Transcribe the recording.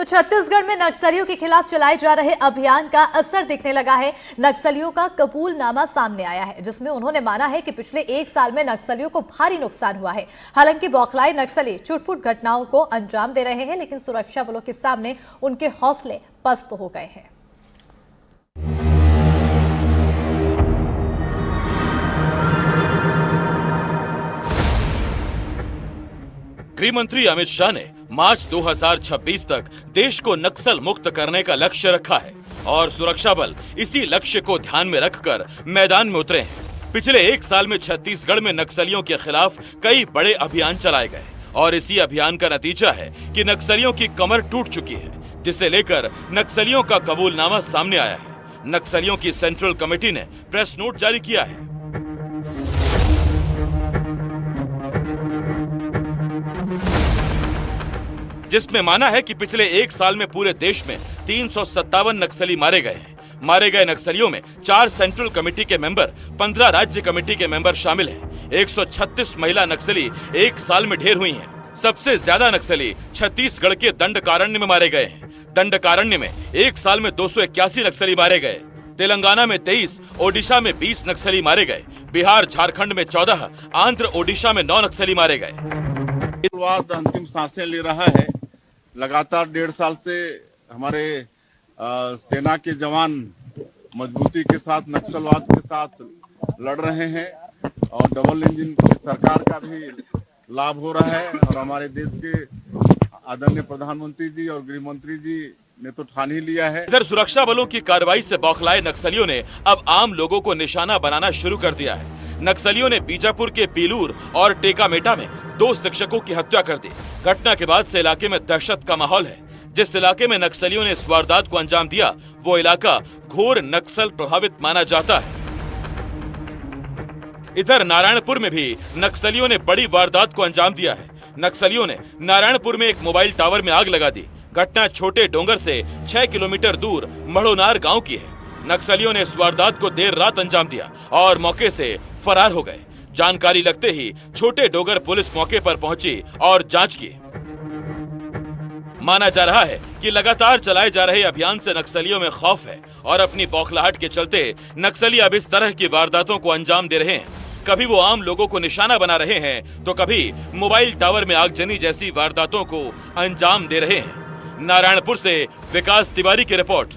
तो छत्तीसगढ़ में नक्सलियों के खिलाफ चलाए जा रहे अभियान का असर दिखने लगा है। नक्सलियों का कबूलनामा सामने आया है, जिसमें उन्होंने माना है कि पिछले 1 साल में नक्सलियों को भारी नुकसान हुआ है। हालांकि बौखलाए नक्सली छुटपुट घटनाओं को अंजाम दे रहे हैं, लेकिन सुरक्षा बलों के सामने उनके हौसले पस्त हो गए हैं। गृह मंत्री अमित शाह ने मार्च 2026 तक देश को नक्सल मुक्त करने का लक्ष्य रखा है और सुरक्षा बल इसी लक्ष्य को ध्यान में रखकर मैदान में उतरे हैं। पिछले 1 साल में छत्तीसगढ़ में नक्सलियों के खिलाफ कई बड़े अभियान चलाए गए और इसी अभियान का नतीजा है कि नक्सलियों की कमर टूट चुकी है, जिसे लेकर नक्सलियों का कबूलनामा सामने आया है। नक्सलियों की सेंट्रल कमेटी ने प्रेस नोट जारी किया है, जिसमें माना है कि पिछले 1 साल में पूरे देश में 357 नक्सली मारे गए हैं। मारे गए नक्सलियों में 4 सेंट्रल कमेटी के मेंबर, 15 राज्य कमेटी के मेंबर शामिल हैं। 136 महिला नक्सली 1 साल में ढेर हुई हैं। सबसे ज्यादा नक्सली छत्तीसगढ़ के दंडकारण्य में मारे गए हैं। दंडकारण्य में 1 साल में 281 नक्सली मारे गए। तेलंगाना में 23, ओडिशा में 20 नक्सली मारे गए। बिहार झारखंड में 14, आंध्र ओडिशा में 9 नक्सली मारे गए। अंतिम सांसें ले रहा है। लगातार 1.5 साल से हमारे सेना के जवान मजबूती के साथ नक्सलवाद के साथ लड़ रहे हैं और डबल इंजन की सरकार का भी लाभ हो रहा है और हमारे देश के आदरणीय प्रधानमंत्री जी और गृह मंत्री जी ने तो ठान ही लिया है। इधर सुरक्षा बलों की कार्रवाई से बौखलाए नक्सलियों ने अब आम लोगों को निशाना बनाना शुरू कर दिया है। नक्सलियों ने बीजापुर के पीलूर और टेकामेटा में 2 शिक्षकों की हत्या कर दी। घटना के बाद से इलाके में दहशत का माहौल है। जिस इलाके में नक्सलियों ने इस वारदात को अंजाम दिया, वो इलाका घोर नक्सल प्रभावित माना जाता है। इधर नारायणपुर में भी नक्सलियों ने बड़ी वारदात को अंजाम दिया है। नक्सलियों ने नारायणपुर में एक मोबाइल टावर में आग लगा दी। घटना छोटे डोंगर से 6 किलोमीटर दूर मढ़ोनार गांव की है। नक्सलियों ने इस वारदात को देर रात अंजाम दिया और मौके से फरार हो गए। जानकारी लगते ही छोटे डोगर पुलिस मौके पर पहुंची और जांच की। माना जा रहा है कि लगातार चलाए जा रहे अभियान से नक्सलियों में खौफ है और अपनी बौखलाहट के चलते नक्सली अब इस तरह की वारदातों को अंजाम दे रहे हैं। कभी वो आम लोगों को निशाना बना रहे हैं तो कभी मोबाइल टावर में आगजनी जैसी वारदातों को अंजाम दे रहे हैं। नारायणपुर से विकास तिवारी की रिपोर्ट।